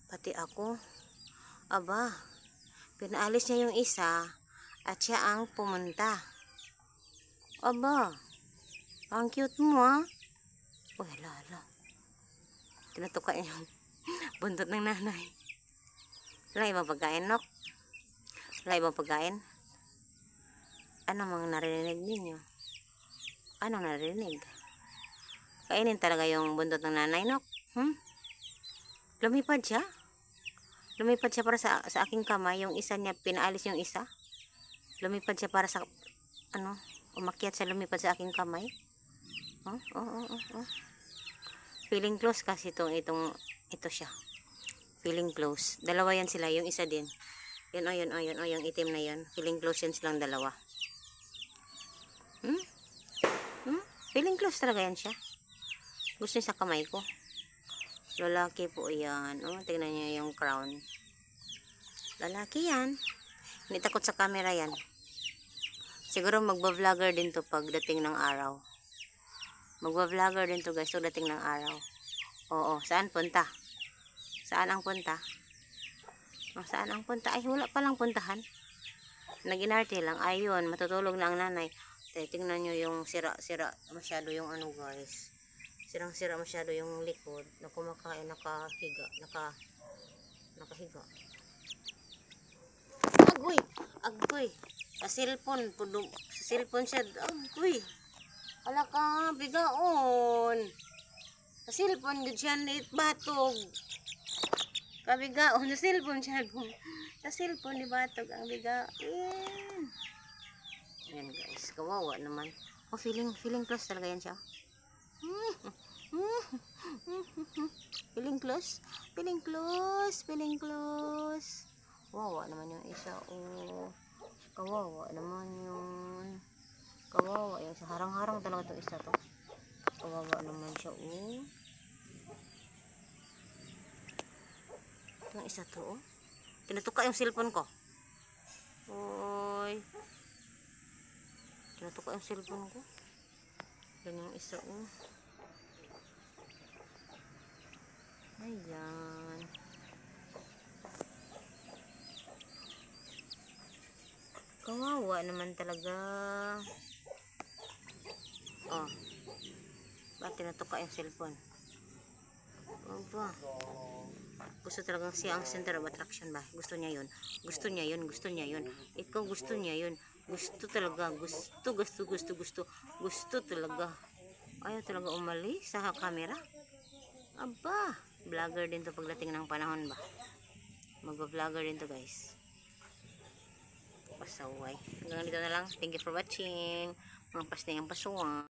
Pati ako. Aba, pinaalis niya yung isa at siya ang pumunta. Aba, ang cute mo ah. Uy, hala. Tinatuka niya yung buntot ng nanay. Wala ibang pagkain, Nok? Wala ibang pagkain? Ano mga narinig ninyo? Anong narinig? Kainin talaga yung buntot ng nanay, Nok? Lumipad siya? Lumipad siya para sa aking kamay. Yung isa niya, pinaalis yung isa. Lumipad siya para sa, umakyat siya, lumipad sa aking kamay. Oh. Feeling close kasi ito siya. Feeling close. Dalawa yan sila, yung isa din. Yun, yung itim na yun. Feeling close yan silang dalawa. Feeling close talaga yan siya. Gusto niya sa kamay ko. Lalaki po yan. Tingnan niya yung crown. Lalaki yan. Hindi takot sa camera yan. Siguro magba-vlogger din to pagdating ng araw. Magba-vlogger din to guys pagdating ng araw. Oo, saan punta? Saan ang punta? Saan ang punta? Ay, wala palang puntahan. Nag-inarte lang. Ayun, matutulog na ang nanay. Tingnan nyo yung sira-sira masyado yung guys. Sirang-sira masyado yung likod. Na kumakain, nakahiga. Agoy. Sa cellphone siya. Agoy. Ala ka, bigaon. Sa cellphone din siya batog. Kabigaon, sa cellphone siya. Sa cellphone ni batog ang bigaon. Ayan guys, kawawa naman. Feeling close talaga yan siya. Feeling close. Kawawa naman yung isa. Kawawa naman yun. Kawawa yung isa. Harang-harang talaga itong isa to. Kawawa naman siya. Itong isa to. Tinatuka yung cellphone ko. Oy. Tinatuka yung cellphone ko. Yan yung isa. Ayan. Kawawa naman talaga. Ba't tinatuka yung cellphone? Aba. Gusto talagang siya ang center of attraction ba? Gusto niya yun. Ikaw gusto niya yun. Gusto talaga. Gusto talaga. Ayaw talaga umalis sa camera. Aba. Vlogger din to pagdating ng panahon ba? Mag-vlogger din to guys. Pasaway. Hanggang dito na lang. Thank you for watching. Mga pasting ang pasuwang.